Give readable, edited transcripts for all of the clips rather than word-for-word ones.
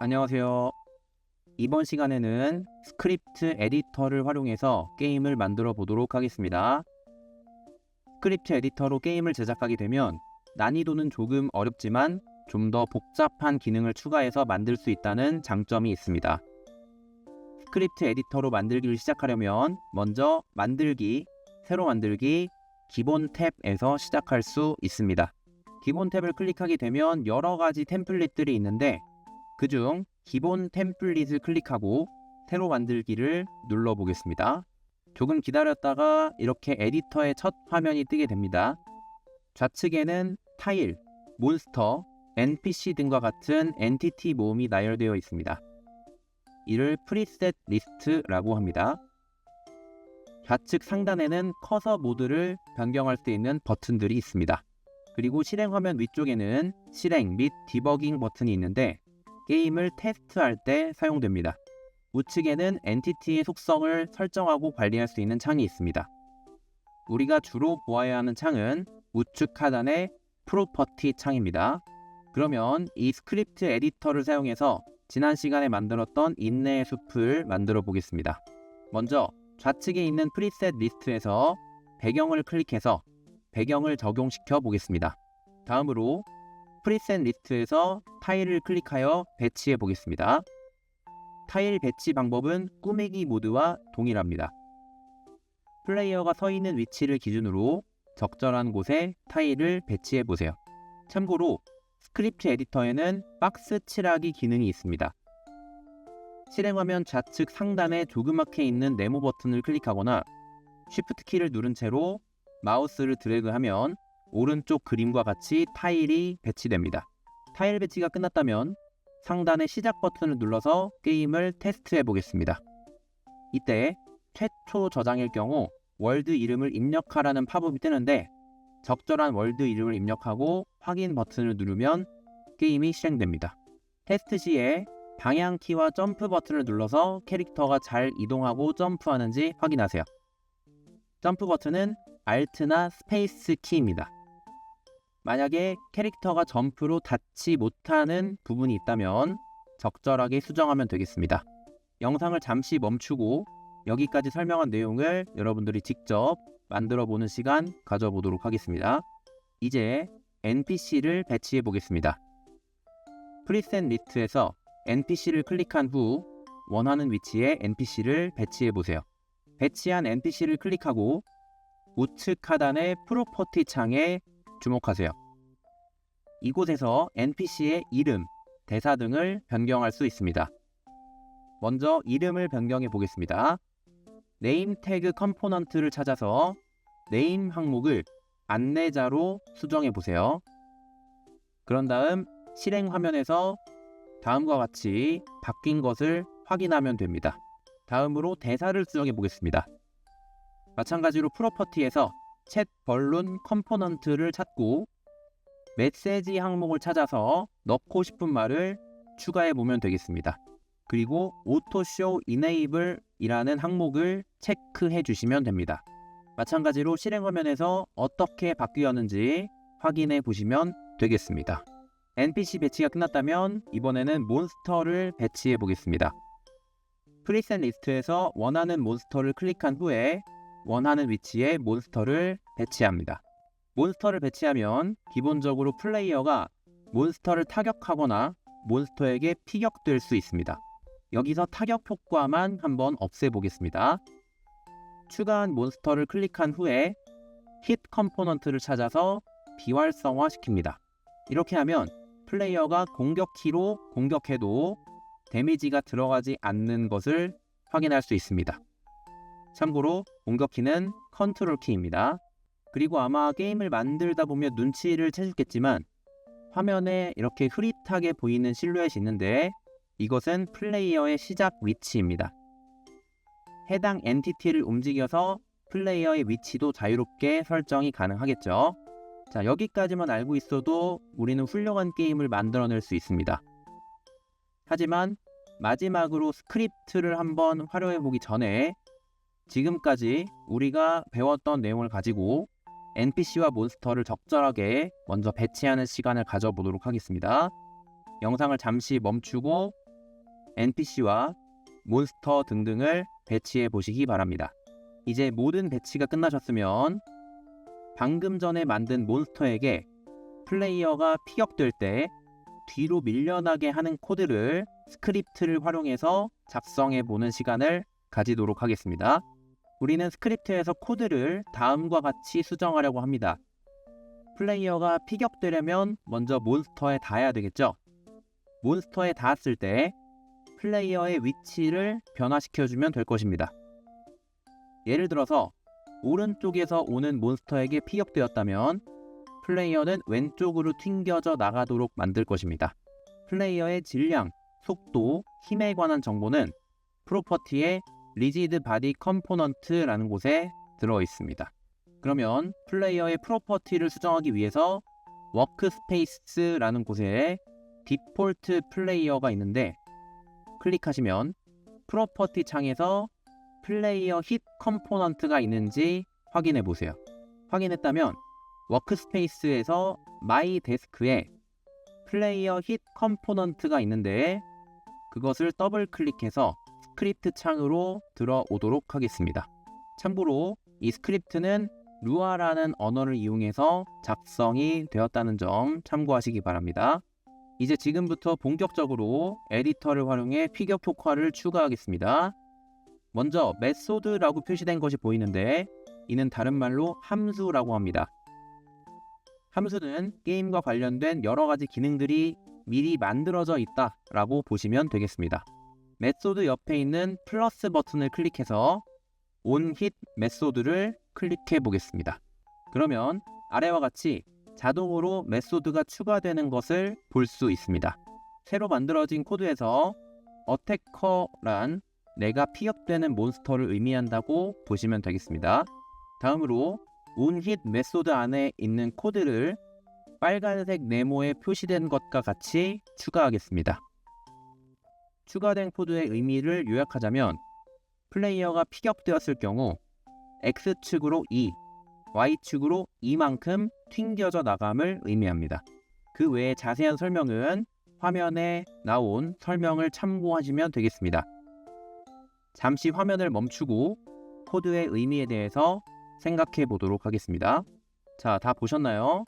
안녕하세요. 이번 시간에는 스크립트 에디터를 활용해서 게임을 만들어 보도록 하겠습니다. 스크립트 에디터로 게임을 제작하게 되면 난이도는 조금 어렵지만 좀 더 복잡한 기능을 추가해서 만들 수 있다는 장점이 있습니다. 스크립트 에디터로 만들기를 시작하려면 먼저 만들기, 새로 만들기, 기본 탭에서 시작할 수 있습니다. 기본 탭을 클릭하게 되면 여러 가지 템플릿들이 있는데 그중 기본 템플릿을 클릭하고 새로 만들기를 눌러보겠습니다. 조금 기다렸다가 이렇게 에디터의 첫 화면이 뜨게 됩니다. 좌측에는 타일, 몬스터, NPC 등과 같은 엔티티 모음이 나열되어 있습니다. 이를 프리셋 리스트라고 합니다. 좌측 상단에는 커서 모드를 변경할 수 있는 버튼들이 있습니다. 그리고 실행 화면 위쪽에는 실행 및 디버깅 버튼이 있는데 게임을 테스트할 때 사용됩니다. 우측에는 엔티티의 속성을 설정하고 관리할 수 있는 창이 있습니다. 우리가 주로 보아야 하는 창은 우측 하단의 프로퍼티 창입니다. 그러면 이 스크립트 에디터를 사용해서 지난 시간에 만들었던 인내의 숲을 만들어 보겠습니다. 먼저 좌측에 있는 프리셋 리스트에서 배경을 클릭해서 배경을 적용시켜 보겠습니다. 다음으로 프리셋 리스트에서 타일을 클릭하여 배치해 보겠습니다. 타일 배치 방법은 꾸미기 모드와 동일합니다. 플레이어가 서 있는 위치를 기준으로 적절한 곳에 타일을 배치해 보세요. 참고로 스크립트 에디터에는 박스 칠하기 기능이 있습니다. 실행화면 좌측 상단에 조그맣게 있는 네모 버튼을 클릭하거나 쉬프트 키를 누른 채로 마우스를 드래그하면 오른쪽 그림과 같이 타일이 배치됩니다. 타일 배치가 끝났다면 상단의 시작 버튼을 눌러서 게임을 테스트해 보겠습니다. 이때 최초 저장일 경우 월드 이름을 입력하라는 팝업이 뜨는데 적절한 월드 이름을 입력하고 확인 버튼을 누르면 게임이 실행됩니다. 테스트 시에 방향키와 점프 버튼을 눌러서 캐릭터가 잘 이동하고 점프하는지 확인하세요. 점프 버튼은 Alt나 스페이스 키입니다. 만약에 캐릭터가 점프로 닿지 못하는 부분이 있다면 적절하게 수정하면 되겠습니다. 영상을 잠시 멈추고 여기까지 설명한 내용을 여러분들이 직접 만들어 보는 시간 가져보도록 하겠습니다. 이제 NPC를 배치해 보겠습니다. 프리셋 리스트에서 NPC를 클릭한 후 원하는 위치에 NPC를 배치해 보세요. 배치한 NPC를 클릭하고 우측 하단의 프로퍼티 창에 주목하세요. 이곳에서 NPC의 이름, 대사 등을 변경할 수 있습니다. 먼저 이름을 변경해 보겠습니다. 네임 태그 컴포넌트를 찾아서 네임 항목을 안내자로 수정해 보세요. 그런 다음 실행 화면에서 다음과 같이 바뀐 것을 확인하면 됩니다. 다음으로 대사를 수정해 보겠습니다. 마찬가지로 프로퍼티에서 챗 벌룬 컴포넌트를 찾고 메시지 항목을 찾아서 넣고 싶은 말을 추가해 보면 되겠습니다. 그리고 오토쇼 이네이블 이라는 항목을 체크해 주시면 됩니다. 마찬가지로 실행 화면에서 어떻게 바뀌었는지 확인해 보시면 되겠습니다. NPC 배치가 끝났다면 이번에는 몬스터를 배치해 보겠습니다. 프리셋 리스트에서 원하는 몬스터를 클릭한 후에 원하는 위치에 몬스터를 배치합니다. 몬스터를 배치하면 기본적으로 플레이어가 몬스터를 타격하거나 몬스터에게 피격될 수 있습니다. 여기서 타격 효과만 한번 없애보겠습니다. 추가한 몬스터를 클릭한 후에 힛 컴포넌트를 찾아서 비활성화 시킵니다. 이렇게 하면 플레이어가 공격키로 공격해도 데미지가 들어가지 않는 것을 확인할 수 있습니다. 참고로 공격키는 컨트롤 키입니다. 그리고 아마 게임을 만들다 보면 눈치를 채셨겠지만 화면에 이렇게 흐릿하게 보이는 실루엣이 있는데 이것은 플레이어의 시작 위치입니다. 해당 엔티티를 움직여서 플레이어의 위치도 자유롭게 설정이 가능하겠죠. 자, 여기까지만 알고 있어도 우리는 훌륭한 게임을 만들어낼 수 있습니다. 하지만 마지막으로 스크립트를 한번 활용해 보기 전에 지금까지 우리가 배웠던 내용을 가지고 NPC와 몬스터를 적절하게 먼저 배치하는 시간을 가져보도록 하겠습니다. 영상을 잠시 멈추고 NPC와 몬스터 등등을 배치해 보시기 바랍니다. 이제 모든 배치가 끝나셨으면 방금 전에 만든 몬스터에게 플레이어가 피격될 때 뒤로 밀려나게 하는 코드를 스크립트를 활용해서 작성해 보는 시간을 가지도록 하겠습니다. 우리는 스크립트에서 코드를 다음과 같이 수정하려고 합니다. 플레이어가 피격되려면 먼저 몬스터에 닿아야 되겠죠? 몬스터에 닿았을 때 플레이어의 위치를 변화시켜주면 될 것입니다. 예를 들어서 오른쪽에서 오는 몬스터에게 피격되었다면 플레이어는 왼쪽으로 튕겨져 나가도록 만들 것입니다. 플레이어의 질량, 속도, 힘에 관한 정보는 프로퍼티의 Rigid Body Component라는 곳에 들어 있습니다. 그러면 플레이어의 프로퍼티를 수정하기 위해서 워크스페이스라는 곳에 디폴트 플레이어가 있는데 클릭하시면 프로퍼티 창에서 플레이어 힛 컴포넌트가 있는지 확인해 보세요. 확인했다면 워크스페이스에서 마이 데스크에 플레이어 힛 컴포넌트가 있는데 그것을 더블 클릭해서 스크립트 창으로 들어오도록 하겠습니다. 참고로 이 스크립트는 루아라는 언어를 이용해서 작성이 되었다는 점 참고하시기 바랍니다. 이제 지금부터 본격적으로 에디터를 활용해 피격 효과를 추가하겠습니다. 먼저 메소드라고 표시된 것이 보이는데 이는 다른 말로 함수라고 합니다. 함수는 게임과 관련된 여러 가지 기능들이 미리 만들어져 있다라고 보시면 되겠습니다. 메소드 옆에 있는 플러스 버튼을 클릭해서 onHit 메소드를 클릭해 보겠습니다. 그러면 아래와 같이 자동으로 메소드가 추가되는 것을 볼 수 있습니다. 새로 만들어진 코드에서 어태커란 내가 피격되는 몬스터를 의미한다고 보시면 되겠습니다. 다음으로 onHit 메소드 안에 있는 코드를 빨간색 네모에 표시된 것과 같이 추가하겠습니다. 추가된 코드의 의미를 요약하자면 플레이어가 피격되었을 경우 X축으로 2, Y축으로 2만큼 튕겨져 나감을 의미합니다. 그 외에 자세한 설명은 화면에 나온 설명을 참고하시면 되겠습니다. 잠시 화면을 멈추고 코드의 의미에 대해서 생각해 보도록 하겠습니다. 자, 다 보셨나요?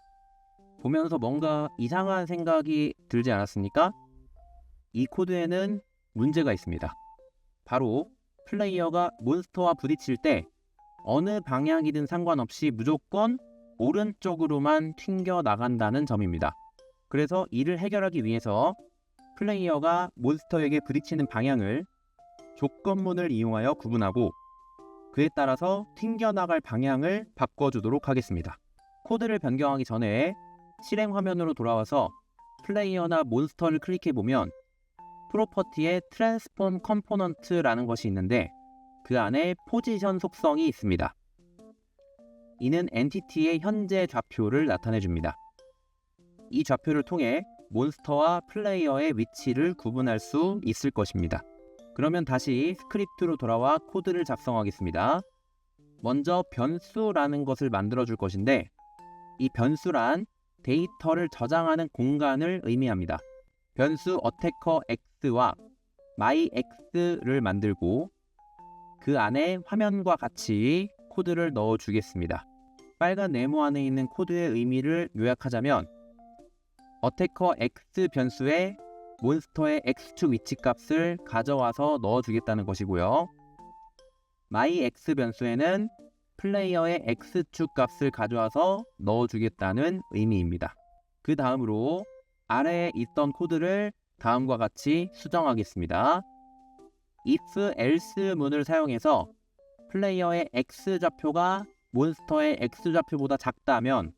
보면서 뭔가 이상한 생각이 들지 않았습니까? 이 코드에는 문제가 있습니다. 바로 플레이어가 몬스터와 부딪힐 때 어느 방향이든 상관없이 무조건 오른쪽으로만 튕겨 나간다는 점입니다. 그래서 이를 해결하기 위해서 플레이어가 몬스터에게 부딪히는 방향을 조건문을 이용하여 구분하고 그에 따라서 튕겨나갈 방향을 바꿔주도록 하겠습니다. 코드를 변경하기 전에 실행 화면으로 돌아와서 플레이어나 몬스터를 클릭해보면 프로퍼티에 트랜스폼 컴포넌트라는 것이 있는데 그 안에 포지션 속성이 있습니다. 이는 엔티티의 현재 좌표를 나타내줍니다. 이 좌표를 통해 몬스터와 플레이어의 위치를 구분할 수 있을 것입니다. 그러면 다시 스크립트로 돌아와 코드를 작성하겠습니다. 먼저 변수라는 것을 만들어 줄 것인데 이 변수란 데이터를 저장하는 공간을 의미합니다. 변수 어태커 x와 myx를 만들고 그 안에 화면과 같이 코드를 넣어 주겠습니다. 빨간 네모 안에 있는 코드의 의미를 요약하자면 어태커 x 변수에 몬스터의 x축 위치 값을 가져와서 넣어 주겠다는 것이고요. myx 변수에는 플레이어의 x축 값을 가져와서 넣어 주겠다는 의미입니다. 그 다음으로 아래에 있던 코드를 다음과 같이 수정하겠습니다. if else 문을 사용해서 플레이어의 x좌표가 몬스터의 x좌표보다 작다면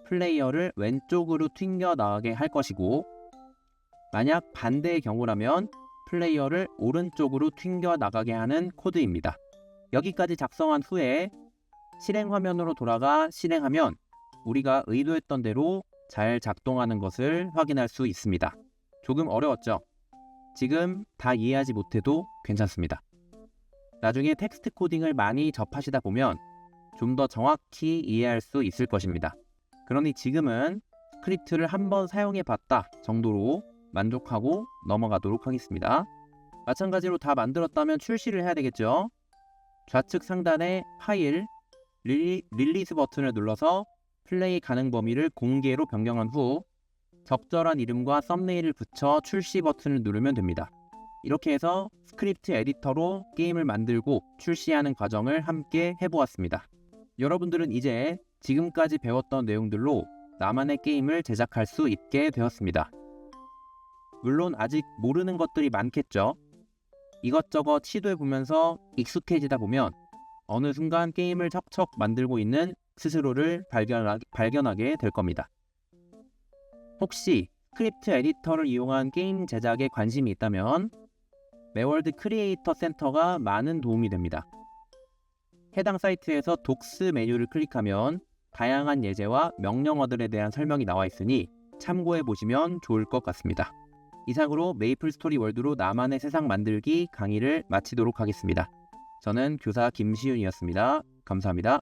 플레이어를 왼쪽으로 튕겨 나가게 할 것이고 만약 반대의 경우라면 플레이어를 오른쪽으로 튕겨 나가게 하는 코드입니다. 여기까지 작성한 후에 실행 화면으로 돌아가 실행하면 우리가 의도했던 대로 잘 작동하는 것을 확인할 수 있습니다. 조금 어려웠죠? 지금 다 이해하지 못해도 괜찮습니다. 나중에 텍스트 코딩을 많이 접하시다 보면 좀 더 정확히 이해할 수 있을 것입니다. 그러니 지금은 스크립트를 한번 사용해 봤다 정도로 만족하고 넘어가도록 하겠습니다. 마찬가지로 다 만들었다면 출시를 해야 되겠죠. 좌측 상단에 파일, 릴리스 버튼을 눌러서 플레이 가능 범위를 공개로 변경한 후 적절한 이름과 썸네일을 붙여 출시 버튼을 누르면 됩니다. 이렇게 해서 스크립트 에디터로 게임을 만들고 출시하는 과정을 함께 해보았습니다. 여러분들은 이제 지금까지 배웠던 내용들로 나만의 게임을 제작할 수 있게 되었습니다. 물론 아직 모르는 것들이 많겠죠. 이것저것 시도해보면서 익숙해지다 보면 어느 순간 게임을 척척 만들고 있는 스스로를 발견하게 될 겁니다. 혹시 스크립트 에디터를 이용한 게임 제작에 관심이 있다면 매월드 크리에이터 센터가 많은 도움이 됩니다. 해당 사이트에서 독스 메뉴를 클릭하면 다양한 예제와 명령어들에 대한 설명이 나와 있으니 참고해 보시면 좋을 것 같습니다. 이상으로 메이플 스토리 월드로 나만의 세상 만들기 강의를 마치도록 하겠습니다. 저는 교사 김시윤이었습니다. 감사합니다.